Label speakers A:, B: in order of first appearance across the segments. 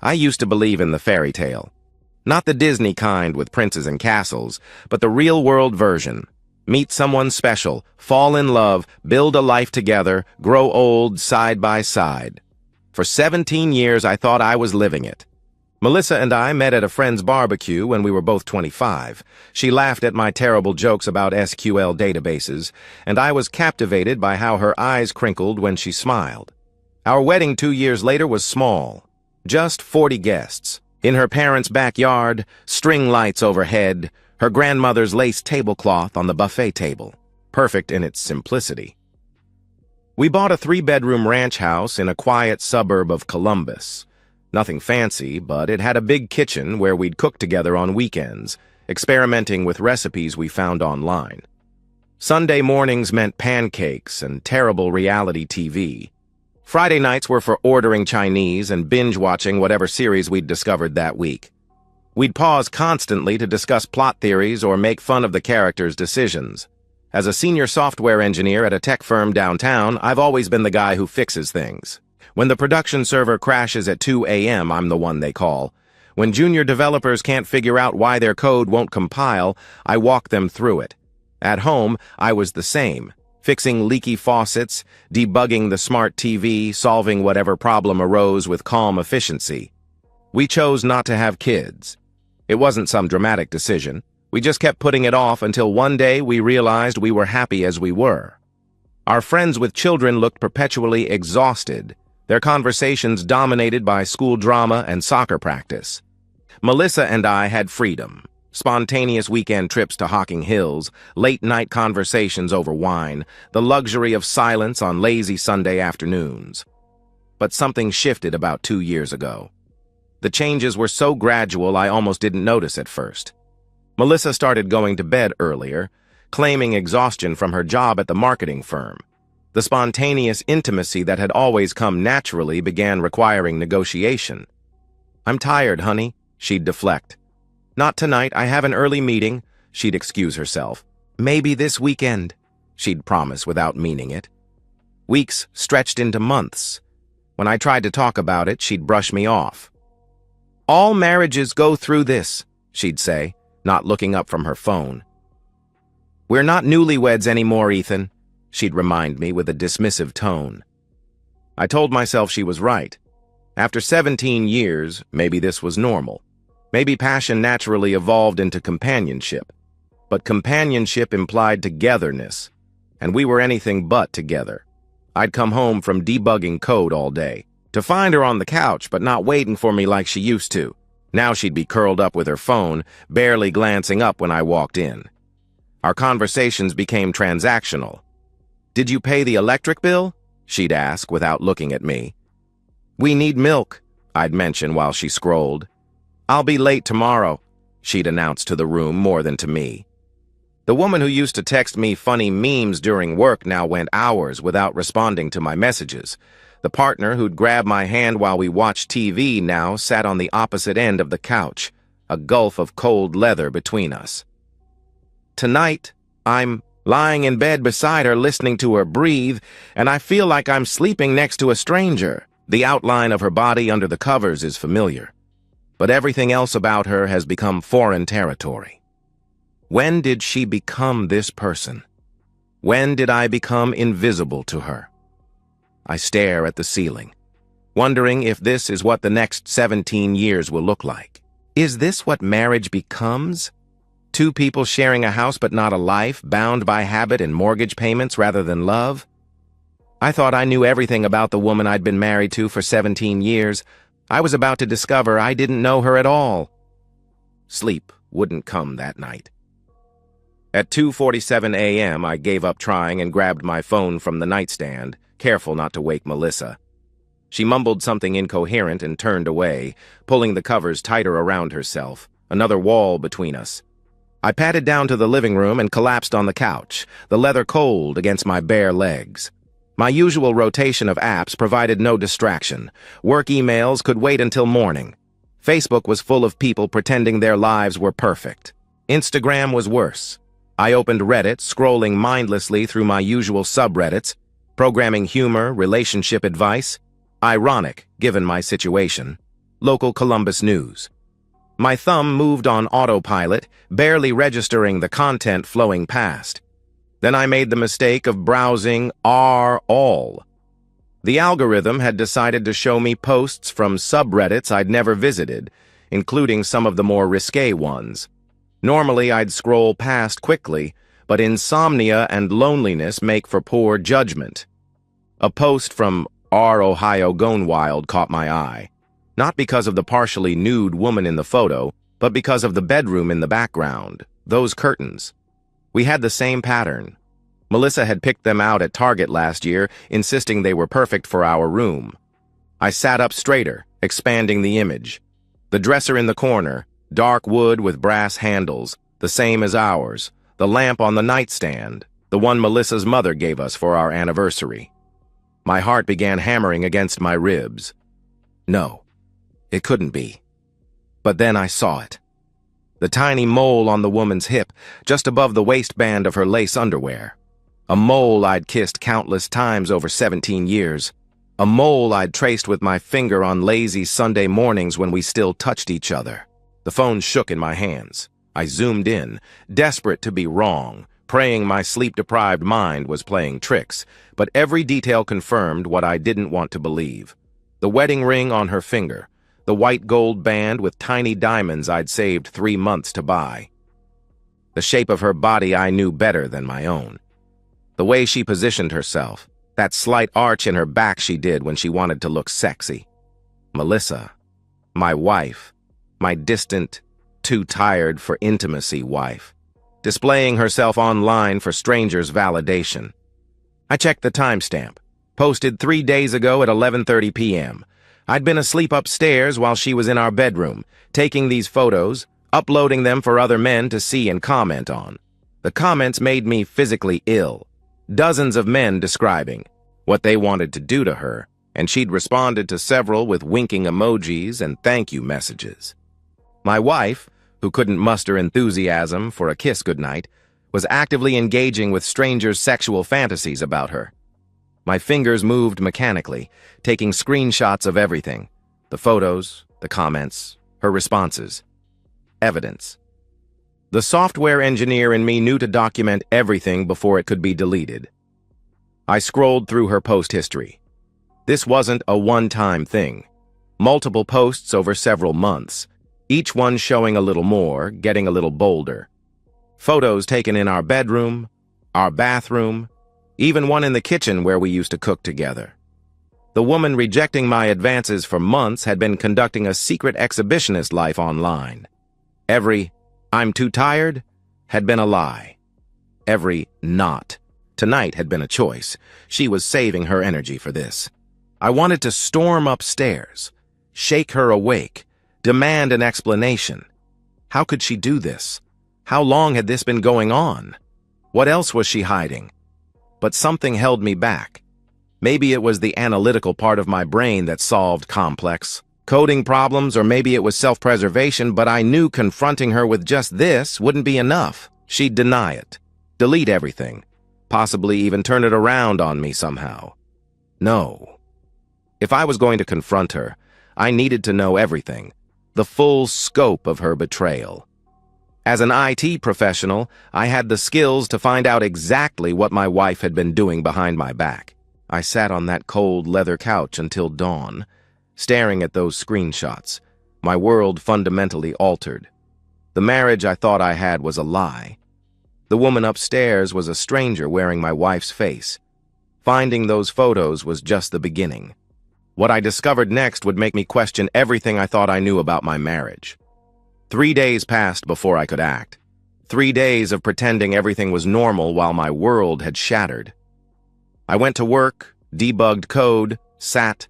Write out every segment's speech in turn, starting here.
A: I used to believe in the fairy tale. Not the Disney kind with princes and castles, but the real-world version. Meet someone special, fall in love, build a life together, grow old side by side. For 17 years, I thought I was living it. Melissa and I met at a friend's barbecue when we were both 25. She laughed at my terrible jokes about SQL databases, and I was captivated by how her eyes crinkled when she smiled. Our wedding 2 years later was small. Just 40 guests. In her parents' backyard, string lights overhead, her grandmother's lace tablecloth on the buffet table. Perfect in its simplicity. We bought a 3-bedroom ranch house in a quiet suburb of Columbus. Nothing fancy, but it had a big kitchen where we'd cook together on weekends, experimenting with recipes we found online. Sunday mornings meant pancakes and terrible reality TV. Friday nights were for ordering Chinese and binge-watching whatever series we'd discovered that week. We'd pause constantly to discuss plot theories or make fun of the characters' decisions. As a senior software engineer at a tech firm downtown, I've always been the guy who fixes things. When the production server crashes at 2 a.m., I'm the one they call. When junior developers can't figure out why their code won't compile, I walk them through it. At home, I was the same. Fixing leaky faucets, debugging the smart TV, solving whatever problem arose with calm efficiency. We chose not to have kids. It wasn't some dramatic decision. We just kept putting it off until one day we realized we were happy as we were. Our friends with children looked perpetually exhausted, their conversations dominated by school drama and soccer practice. Melissa and I had freedom. Spontaneous weekend trips to Hocking Hills, late-night conversations over wine, the luxury of silence on lazy Sunday afternoons. But something shifted about 2 years ago. The changes were so gradual I almost didn't notice at first. Melissa started going to bed earlier, claiming exhaustion from her job at the marketing firm. The spontaneous intimacy that had always come naturally began requiring negotiation. "I'm tired, honey," she'd deflect. "Not tonight, I have an early meeting," she'd excuse herself. "Maybe this weekend," she'd promise without meaning it. Weeks stretched into months. When I tried to talk about it, she'd brush me off. "All marriages go through this," she'd say, not looking up from her phone. "We're not newlyweds anymore, Ethan," she'd remind me with a dismissive tone. I told myself she was right. After 17 years, maybe this was normal. Maybe passion naturally evolved into companionship. But companionship implied togetherness, and we were anything but together. I'd come home from debugging code all day, to find her on the couch but not waiting for me like she used to. Now she'd be curled up with her phone, barely glancing up when I walked in. Our conversations became transactional. "Did you pay the electric bill?" she'd ask without looking at me. "We need milk," I'd mention while she scrolled. "I'll be late tomorrow," she'd announce to the room more than to me. The woman who used to text me funny memes during work now went hours without responding to my messages. The partner who'd grab my hand while we watched TV now sat on the opposite end of the couch, a gulf of cold leather between us. Tonight, I'm lying in bed beside her listening to her breathe, and I feel like I'm sleeping next to a stranger. The outline of her body under the covers is familiar, but everything else about her has become foreign territory. When did she become this person? When did I become invisible to her? I stare at the ceiling, wondering if this is what the next 17 years will look like. Is this what marriage becomes? Two people sharing a house but not a life, bound by habit and mortgage payments rather than love? I thought I knew everything about the woman I'd been married to for 17 years. I was about to discover I didn't know her at all. Sleep wouldn't come that night. At 2:47 a.m., I gave up trying and grabbed my phone from the nightstand, careful not to wake Melissa. She mumbled something incoherent and turned away, pulling the covers tighter around herself, another wall between us. I padded down to the living room and collapsed on the couch, the leather cold against my bare legs. My usual rotation of apps provided no distraction. Work emails could wait until morning. Facebook was full of people pretending their lives were perfect. Instagram was worse. I opened Reddit, scrolling mindlessly through my usual subreddits, programming humor, relationship advice. Ironic, given my situation. Local Columbus news. My thumb moved on autopilot, barely registering the content flowing past. Then I made the mistake of browsing all. The algorithm had decided to show me posts from subreddits I'd never visited, including some of the more risque ones. Normally, I'd scroll past quickly, but insomnia and loneliness make for poor judgment. A post from Ohio Gone Wild caught my eye. Not because of the partially nude woman in the photo, but because of the bedroom in the background, those curtains. We had the same pattern. Melissa had picked them out at Target last year, insisting they were perfect for our room. I sat up straighter, expanding the image. The dresser in the corner, dark wood with brass handles, the same as ours. The lamp on the nightstand, the one Melissa's mother gave us for our anniversary. My heart began hammering against my ribs. No, it couldn't be. But then I saw it. The tiny mole on the woman's hip, just above the waistband of her lace underwear. A mole I'd kissed countless times over 17 years. A mole I'd traced with my finger on lazy Sunday mornings when we still touched each other. The phone shook in my hands. I zoomed in, desperate to be wrong, praying my sleep-deprived mind was playing tricks, but every detail confirmed what I didn't want to believe. The wedding ring on her finger, the white gold band with tiny diamonds I'd saved 3 months to buy. The shape of her body I knew better than my own. The way she positioned herself, that slight arch in her back she did when she wanted to look sexy. Melissa, my wife, my distant, too tired for intimacy wife, displaying herself online for strangers' validation. I checked the timestamp, posted 3 days ago at 11:30 p.m. I'd been asleep upstairs while she was in our bedroom, taking these photos, uploading them for other men to see and comment on. The comments made me physically ill. Dozens of men describing what they wanted to do to her, and she'd responded to several with winking emojis and thank you messages. My wife, who couldn't muster enthusiasm for a kiss goodnight, was actively engaging with strangers' sexual fantasies about her. My fingers moved mechanically, taking screenshots of everything. The photos, the comments, her responses. Evidence. The software engineer in me knew to document everything before it could be deleted. I scrolled through her post history. This wasn't a one-time thing. Multiple posts over several months, each one showing a little more, getting a little bolder. Photos taken in our bedroom, our bathroom, even one in the kitchen where we used to cook together. The woman rejecting my advances for months had been conducting a secret exhibitionist life online. Every "I'm too tired" had been a lie. Every "not tonight" had been a choice. She was saving her energy for this. I wanted to storm upstairs, shake her awake, demand an explanation. How could she do this? How long had this been going on? What else was she hiding? But something held me back. Maybe it was the analytical part of my brain that solved complex coding problems, or maybe it was self-preservation, but I knew confronting her with just this wouldn't be enough. She'd deny it, delete everything, possibly even turn it around on me somehow. No. If I was going to confront her, I needed to know everything, the full scope of her betrayal. As an IT professional, I had the skills to find out exactly what my wife had been doing behind my back. I sat on that cold leather couch until dawn, staring at those screenshots, my world fundamentally altered. The marriage I thought I had was a lie. The woman upstairs was a stranger wearing my wife's face. Finding those photos was just the beginning. What I discovered next would make me question everything I thought I knew about my marriage. 3 days passed before I could act. 3 days of pretending everything was normal while my world had shattered. I went to work, debugged code, sat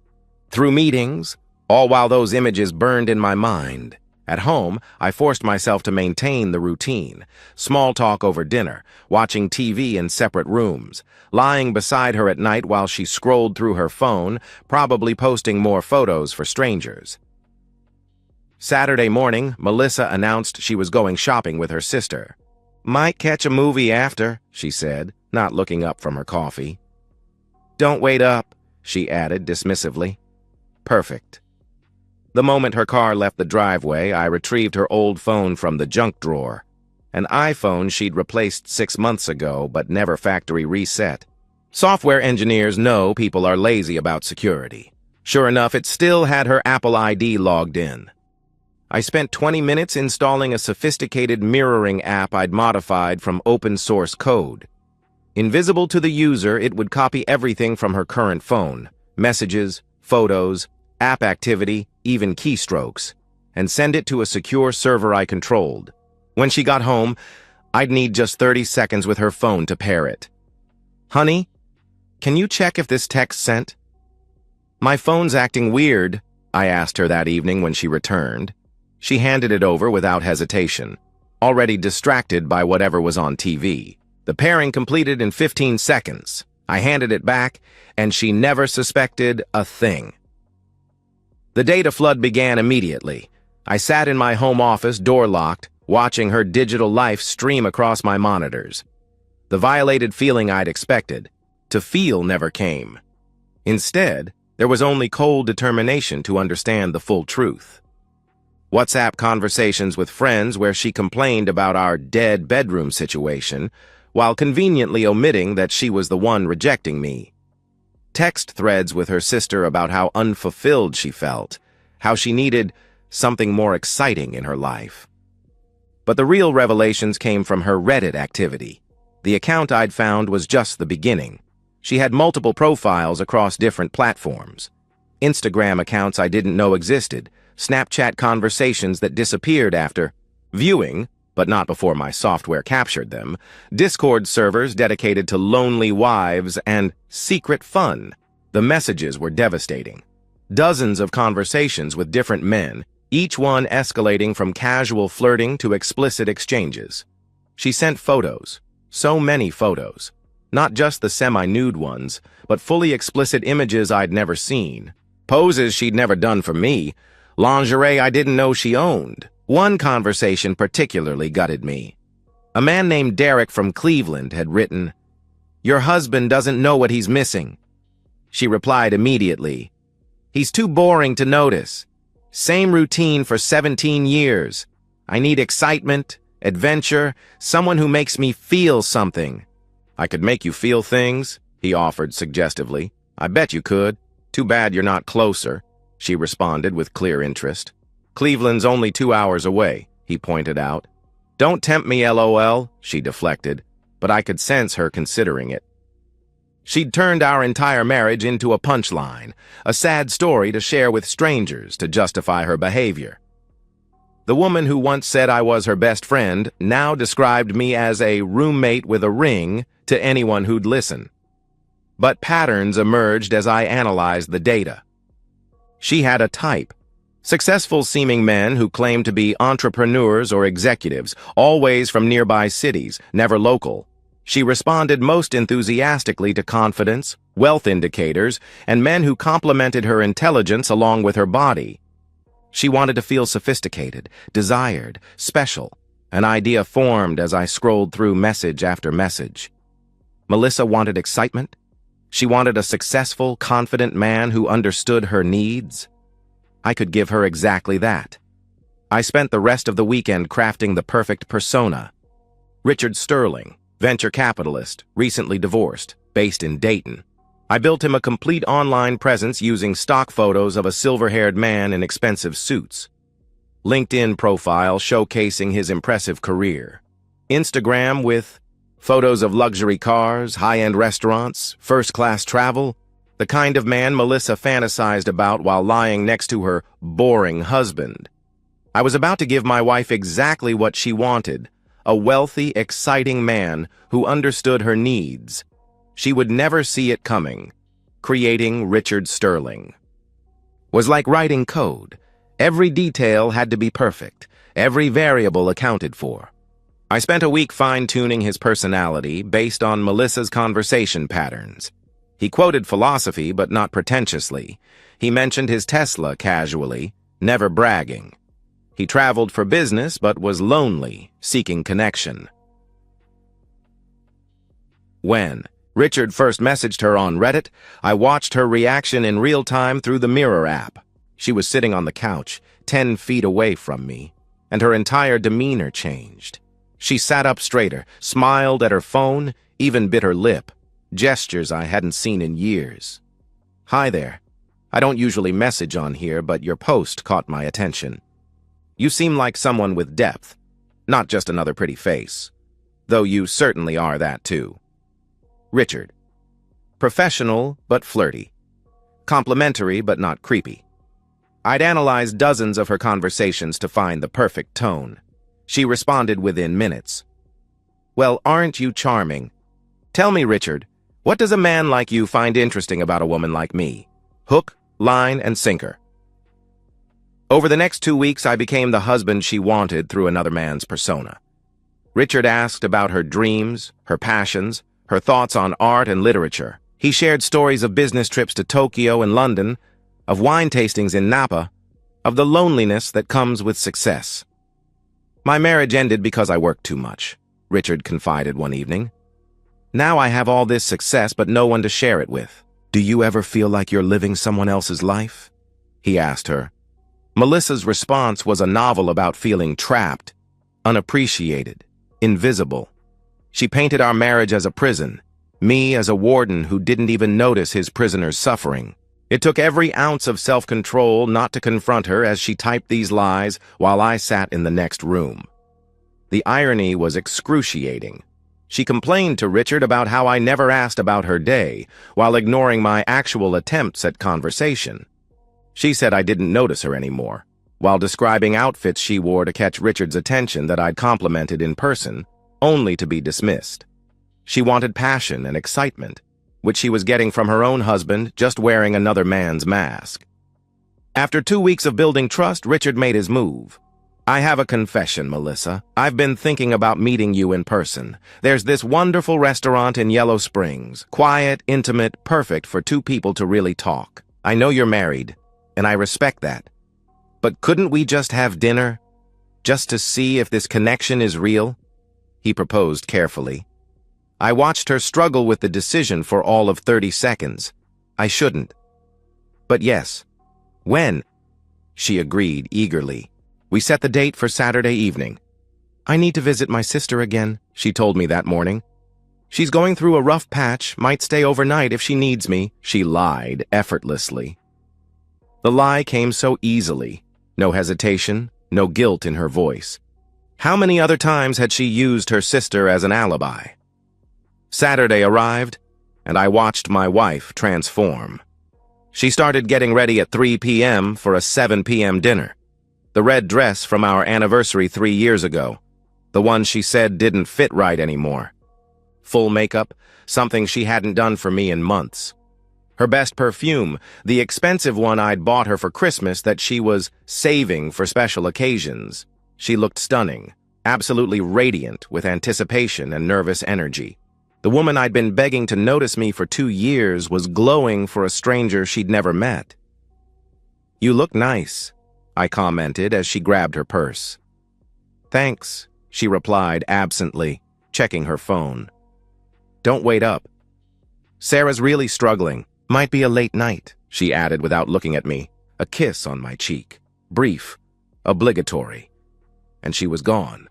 A: through meetings, all while those images burned in my mind. At home, I forced myself to maintain the routine. Small talk over dinner, watching TV in separate rooms, lying beside her at night while she scrolled through her phone, probably posting more photos for strangers. Saturday morning, Melissa announced she was going shopping with her sister. "Might catch a movie after," she said, not looking up from her coffee. "Don't wait up," she added dismissively. Perfect. The moment her car left the driveway, I retrieved her old phone from the junk drawer. An iPhone she'd replaced 6 months ago, but never factory reset. Software engineers know people are lazy about security. Sure enough, it still had her Apple ID logged in. I spent 20 minutes installing a sophisticated mirroring app I'd modified from open-source code. Invisible to the user, it would copy everything from her current phone, messages, photos, app activity, even keystrokes, and send it to a secure server I controlled. When she got home, I'd need just 30 seconds with her phone to pair it. "Honey, can you check if this text sent?" "My phone's acting weird," I asked her that evening when she returned. She handed it over without hesitation, already distracted by whatever was on TV. The pairing completed in 15 seconds. I handed it back, and she never suspected a thing. The data flood began immediately. I sat in my home office, door locked, watching her digital life stream across my monitors. The violated feeling I'd expected to feel never came. Instead, there was only cold determination to understand the full truth. WhatsApp conversations with friends where she complained about our dead bedroom situation, while conveniently omitting that she was the one rejecting me. Text threads with her sister about how unfulfilled she felt, how she needed something more exciting in her life. But the real revelations came from her Reddit activity. The account I'd found was just the beginning. She had multiple profiles across different platforms. Instagram accounts I didn't know existed, Snapchat conversations that disappeared after viewing, but not before my software captured them, Discord servers dedicated to lonely wives, and secret fun. The messages were devastating. Dozens of conversations with different men, each one escalating from casual flirting to explicit exchanges. She sent photos, so many photos, not just the semi-nude ones, but fully explicit images I'd never seen, poses she'd never done for me, lingerie I didn't know she owned. One conversation particularly gutted me. A man named Derek from Cleveland had written, "Your husband doesn't know what he's missing." She replied immediately, "He's too boring to notice. Same routine for 17 years. I need excitement, adventure, someone who makes me feel something." "I could make you feel things," he offered suggestively. "I bet you could. Too bad you're not closer," she responded with clear interest. "Cleveland's only 2 hours away," he pointed out. "Don't tempt me, LOL," she deflected, but I could sense her considering it. She'd turned our entire marriage into a punchline, a sad story to share with strangers to justify her behavior. The woman who once said I was her best friend now described me as a roommate with a ring to anyone who'd listen. But patterns emerged as I analyzed the data. She had a type. Successful-seeming men who claimed to be entrepreneurs or executives, always from nearby cities, never local. She responded most enthusiastically to confidence, wealth indicators, and men who complimented her intelligence along with her body. She wanted to feel sophisticated, desired, special. An idea formed as I scrolled through message after message. Melissa wanted excitement. She wanted a successful, confident man who understood her needs. I could give her exactly that. I spent the rest of the weekend crafting the perfect persona. Richard Sterling, venture capitalist, recently divorced, based in Dayton. I built him a complete online presence using stock photos of a silver-haired man in expensive suits. LinkedIn profile showcasing his impressive career. Instagram with photos of luxury cars, high-end restaurants, first-class travel, the kind of man Melissa fantasized about while lying next to her boring husband. I was about to give my wife exactly what she wanted, a wealthy, exciting man who understood her needs. She would never see it coming. Creating Richard Sterling was like writing code. Every detail had to be perfect, every variable accounted for. I spent a week fine-tuning his personality based on Melissa's conversation patterns. He quoted philosophy, but not pretentiously. He mentioned his Tesla casually, never bragging. He traveled for business, but was lonely, seeking connection. When Richard first messaged her on Reddit, I watched her reaction in real time through the Mirror app. She was sitting on the couch, 10 feet away from me, and her entire demeanor changed. She sat up straighter, smiled at her phone, even bit her lip, gestures I hadn't seen in years. "Hi there. I don't usually message on here, but your post caught my attention. You seem like someone with depth, not just another pretty face, though you certainly are that too." Richard. Professional but flirty. Complimentary but not creepy. I'd analyzed dozens of her conversations to find the perfect tone. She responded within minutes. "Well, aren't you charming? Tell me, Richard, what does a man like you find interesting about a woman like me? Hook, line, and sinker." Over the next 2 weeks, I became the husband she wanted through another man's persona. Richard asked about her dreams, her passions, her thoughts on art and literature. He shared stories of business trips to Tokyo and London, of wine tastings in Napa, of the loneliness that comes with success. "My marriage ended because I worked too much," Richard confided one evening. "Now I have all this success but no one to share it with." "Do you ever feel like you're living someone else's life?" he asked her. Melissa's response was a novel about feeling trapped, unappreciated, invisible. She painted our marriage as a prison, me as a warden who didn't even notice his prisoners' suffering. It took every ounce of self-control not to confront her as she typed these lies while I sat in the next room. The irony was excruciating. She complained to Richard about how I never asked about her day, while ignoring my actual attempts at conversation. She said I didn't notice her anymore, while describing outfits she wore to catch Richard's attention that I'd complimented in person, only to be dismissed. She wanted passion and excitement, which she was getting from her own husband, just wearing another man's mask. After 2 weeks of building trust, Richard made his move. "I have a confession, Melissa. I've been thinking about meeting you in person. There's this wonderful restaurant in Yellow Springs. Quiet, intimate, perfect for 2 people to really talk. I know you're married, and I respect that. But couldn't we just have dinner? Just to see if this connection is real?" he proposed carefully. I watched her struggle with the decision for all of 30 seconds. I shouldn't. "But yes. When?" she agreed eagerly. We set the date for Saturday evening. "I need to visit my sister again," she told me that morning. "She's going through a rough patch, might stay overnight if she needs me." She lied effortlessly. The lie came so easily. No hesitation, no guilt in her voice. How many other times had she used her sister as an alibi? Saturday arrived, and I watched my wife transform. She started getting ready at 3 p.m. for a 7 p.m. dinner. The red dress from our anniversary 3 years ago. The one she said didn't fit right anymore. Full makeup, something she hadn't done for me in months. Her best perfume, the expensive one I'd bought her for Christmas that she was saving for special occasions. She looked stunning, absolutely radiant with anticipation and nervous energy. The woman I'd been begging to notice me for 2 years was glowing for a stranger she'd never met. "You look nice," I commented as she grabbed her purse. "Thanks," she replied absently, checking her phone. "Don't wait up. Sarah's really struggling. Might be a late night," she added without looking at me, a kiss on my cheek. Brief, obligatory. And she was gone.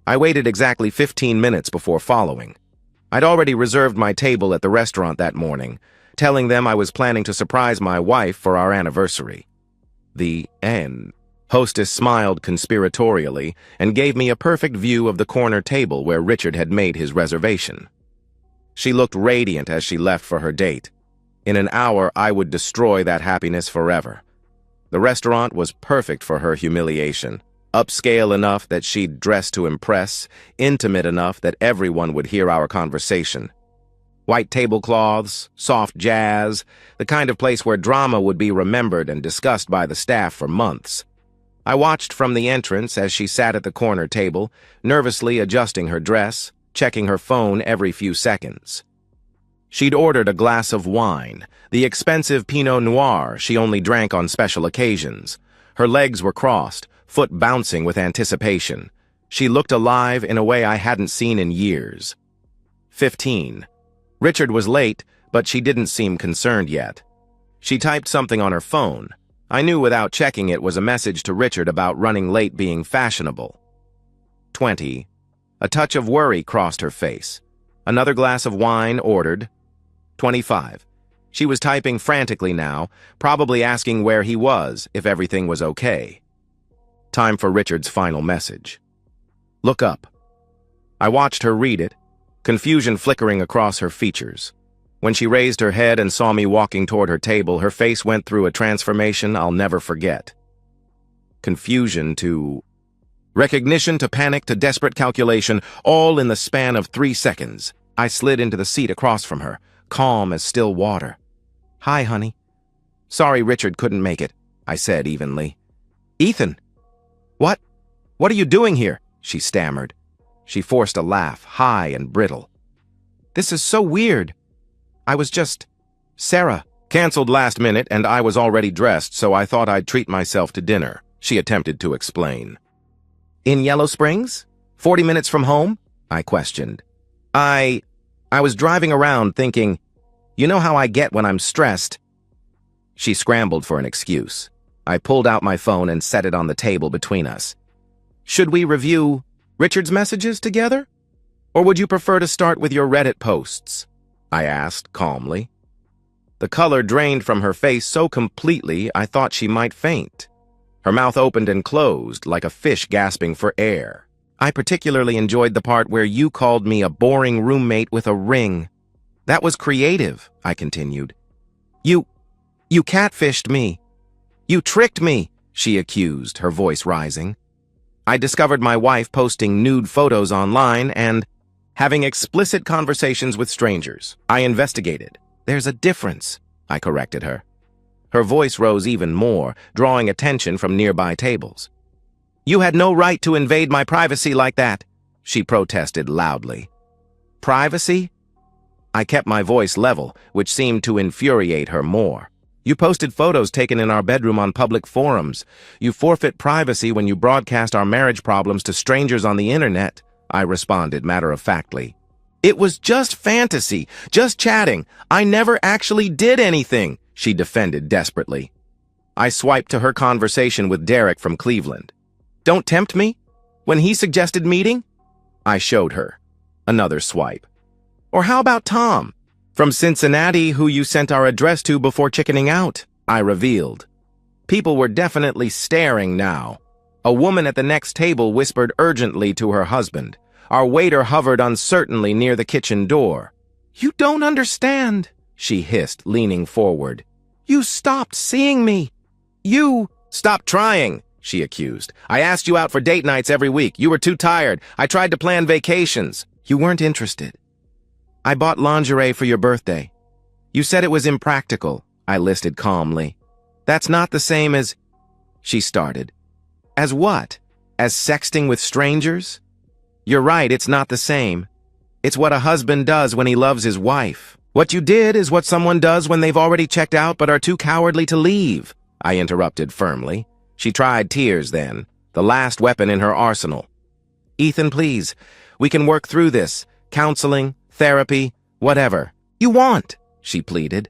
A: I waited exactly 15 minutes before following. I'd already reserved my table at the restaurant that morning, telling them I was planning to surprise my wife for our anniversary. The end. Hostess smiled conspiratorially and gave me a perfect view of the corner table where Richard had made his reservation. She looked radiant as she left for her date. In an hour, I would destroy that happiness forever. The restaurant was perfect for her humiliation. Upscale enough that she'd dress to impress, intimate enough that everyone would hear our conversation. White tablecloths, soft jazz, the kind of place where drama would be remembered and discussed by the staff for months. I watched from the entrance as she sat at the corner table, nervously adjusting her dress, checking her phone every few seconds. She'd ordered a glass of wine, the expensive Pinot Noir she only drank on special occasions. Her legs were crossed, foot bouncing with anticipation. She looked alive in a way I hadn't seen in years. 15. Richard was late, but she didn't seem concerned yet. She typed something on her phone, I knew without checking it was a message to Richard about running late being fashionable. 20. A touch of worry crossed her face. Another glass of wine ordered. 25. She was typing frantically now, probably asking where he was, if everything was okay. Time for Richard's final message. Look up. I watched her read it, confusion flickering across her features. When she raised her head and saw me walking toward her table, her face went through a transformation I'll never forget. Confusion to recognition to panic to desperate calculation, all in the span of 3 seconds. I slid into the seat across from her, calm as still water. Hi, honey. Sorry Richard couldn't make it, I said evenly. Ethan! What are you doing here? She stammered. She forced a laugh, high and brittle. This is so weird. I was just... Sarah canceled last minute and I was already dressed, so I thought I'd treat myself to dinner, she attempted to explain. In Yellow Springs? 40 minutes from home? I questioned. I was driving around thinking, you know how I get when I'm stressed. She scrambled for an excuse. I pulled out my phone and set it on the table between us. Should we review Richard's messages together? Or would you prefer to start with your Reddit posts? I asked calmly. The color drained from her face so completely I thought she might faint. Her mouth opened and closed like a fish gasping for air. I particularly enjoyed the part where you called me a boring roommate with a ring. That was creative, I continued. You catfished me. You tricked me, she accused, her voice rising. I discovered my wife posting nude photos online and having explicit conversations with strangers. I investigated. There's a difference, I corrected her. Her voice rose even more, drawing attention from nearby tables. You had no right to invade my privacy like that, she protested loudly. Privacy? I kept my voice level, which seemed to infuriate her more. You posted photos taken in our bedroom on public forums. You forfeit privacy when you broadcast our marriage problems to strangers on the internet, I responded matter-of-factly. It was just fantasy, just chatting. I never actually did anything, she defended desperately. I swiped to her conversation with Derek from Cleveland. Don't tempt me? When he suggested meeting? I showed her. Another swipe. Or how about Tom? From Cincinnati, who you sent our address to before chickening out, I revealed. People were definitely staring now. A woman at the next table whispered urgently to her husband. Our waiter hovered uncertainly near the kitchen door. You don't understand, she hissed, leaning forward. You stopped seeing me. You... Stop trying, she accused. I asked you out for date nights every week. You were too tired. I tried to plan vacations. You weren't interested. I bought lingerie for your birthday. You said it was impractical, I listed calmly. That's not the same as... She started. As what? As sexting with strangers? You're right, it's not the same. It's what a husband does when he loves his wife. What you did is what someone does when they've already checked out but are too cowardly to leave, I interrupted firmly. She tried tears then, the last weapon in her arsenal. Ethan, please, we can work through this. Counseling, therapy, whatever you want, she pleaded.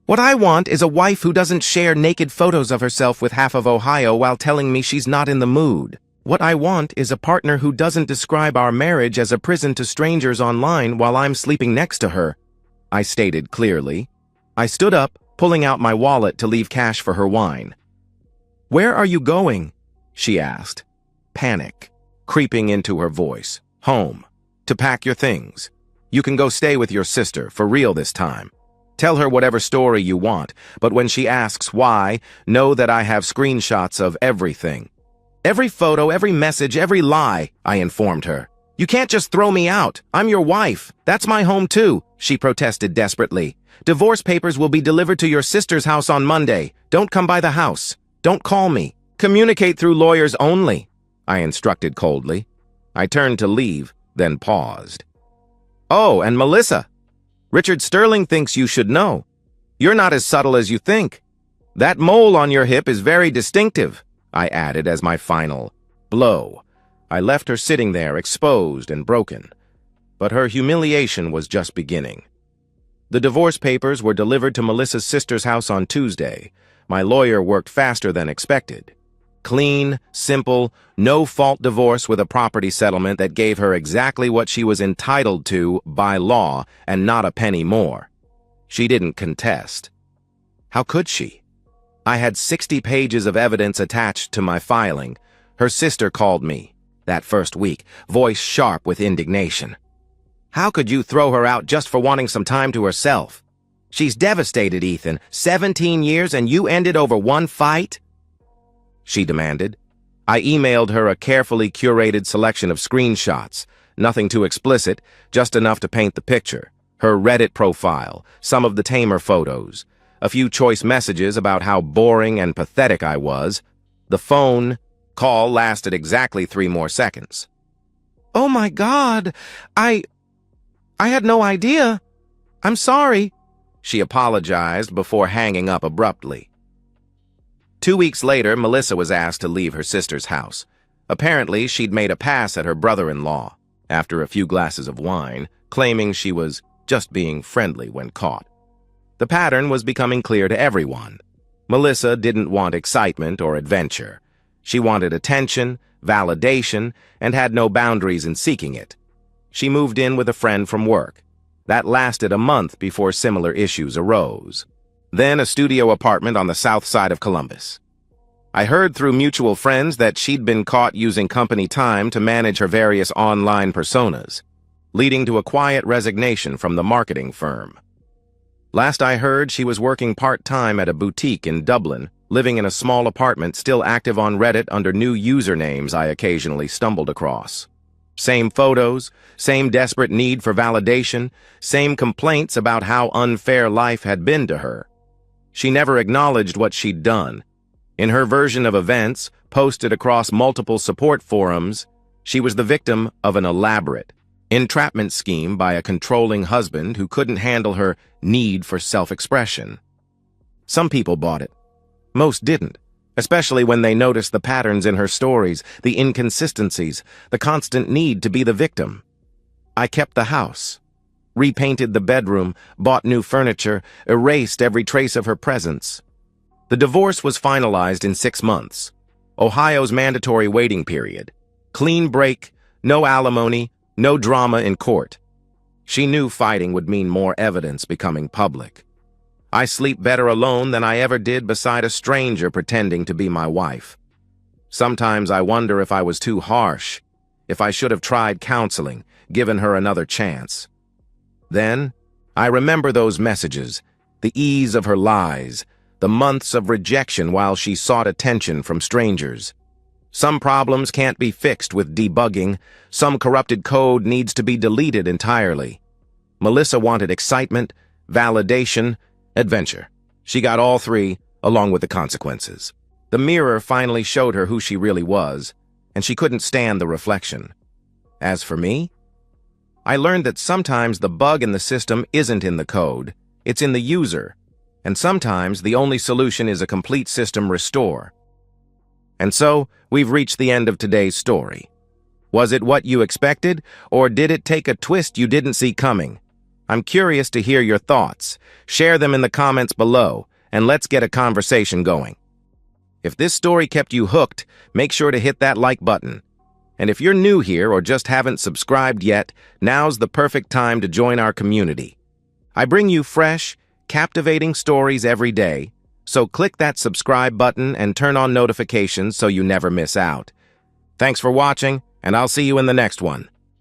A: What I want is a wife who doesn't share naked photos of herself with half of Ohio while telling me she's not in the mood. What I want is a partner who doesn't describe our marriage as a prison to strangers online while I'm sleeping next to her, I stated clearly. I stood up, pulling out my wallet to leave cash for her wine. Where are you going? She asked. Panic creeping into her voice. Home. To pack your things. You can go stay with your sister, for real this time. Tell her whatever story you want, but when she asks why, know that I have screenshots of everything. Every photo, every message, every lie, I informed her. You can't just throw me out. I'm your wife. That's my home too, she protested desperately. Divorce papers will be delivered to your sister's house on Monday. Don't come by the house. Don't call me. Communicate through lawyers only, I instructed coldly. I turned to leave, then paused. Oh, and Melissa. Richard Sterling thinks you should know. You're not as subtle as you think. That mole on your hip is very distinctive, I added as my final blow. I left her sitting there, exposed and broken. But her humiliation was just beginning. The divorce papers were delivered to Melissa's sister's house on Tuesday. My lawyer worked faster than expected. Clean, simple, no-fault divorce with a property settlement that gave her exactly what she was entitled to by law and not a penny more. She didn't contest. How could she? I had 60 pages of evidence attached to my filing. Her sister called me that first week, voice sharp with indignation. How could you throw her out just for wanting some time to herself? She's devastated, Ethan. 17 years and you ended over one fight? She demanded. I emailed her a carefully curated selection of screenshots, nothing too explicit, just enough to paint the picture. Her Reddit profile, some of the tamer photos, a few choice messages about how boring and pathetic I was. The phone call lasted exactly 3 more seconds. Oh my God, I had no idea. I'm sorry, she apologized before hanging up abruptly. 2 weeks later, Melissa was asked to leave her sister's house. Apparently, she'd made a pass at her brother-in-law after a few glasses of wine, claiming she was just being friendly when caught. The pattern was becoming clear to everyone. Melissa didn't want excitement or adventure. She wanted attention, validation, and had no boundaries in seeking it. She moved in with a friend from work. That lasted a month before similar issues arose. Then a studio apartment on the south side of Columbus. I heard through mutual friends that she'd been caught using company time to manage her various online personas, leading to a quiet resignation from the marketing firm. Last I heard, she was working part-time at a boutique in Dublin, living in a small apartment still active on Reddit under new usernames I occasionally stumbled across. Same photos, same desperate need for validation, same complaints about how unfair life had been to her. She never acknowledged what she'd done. In her version of events, posted across multiple support forums, she was the victim of an elaborate entrapment scheme by a controlling husband who couldn't handle her need for self-expression. Some people bought it. Most didn't, especially when they noticed the patterns in her stories, the inconsistencies, the constant need to be the victim. I kept the house, repainted the bedroom, bought new furniture, erased every trace of her presence. The divorce was finalized in 6 months. Ohio's mandatory waiting period. Clean break, no alimony, no drama in court. She knew fighting would mean more evidence becoming public. I sleep better alone than I ever did beside a stranger pretending to be my wife. Sometimes I wonder if I was too harsh, if I should have tried counseling, given her another chance. Then, I remember those messages, the ease of her lies, the months of rejection while she sought attention from strangers. Some problems can't be fixed with debugging. Some corrupted code needs to be deleted entirely. Melissa wanted excitement, validation, adventure. She got all 3, along with the consequences. The mirror finally showed her who she really was, and she couldn't stand the reflection. As for me, I learned that sometimes the bug in the system isn't in the code, it's in the user, and sometimes the only solution is a complete system restore. And so, we've reached the end of today's story. Was it what you expected, or did it take a twist you didn't see coming? I'm curious to hear your thoughts. Share them in the comments below, and let's get a conversation going. If this story kept you hooked, make sure to hit that like button. And if you're new here or just haven't subscribed yet, now's the perfect time to join our community. I bring you fresh, captivating stories every day, so click that subscribe button and turn on notifications so you never miss out. Thanks for watching, and I'll see you in the next one.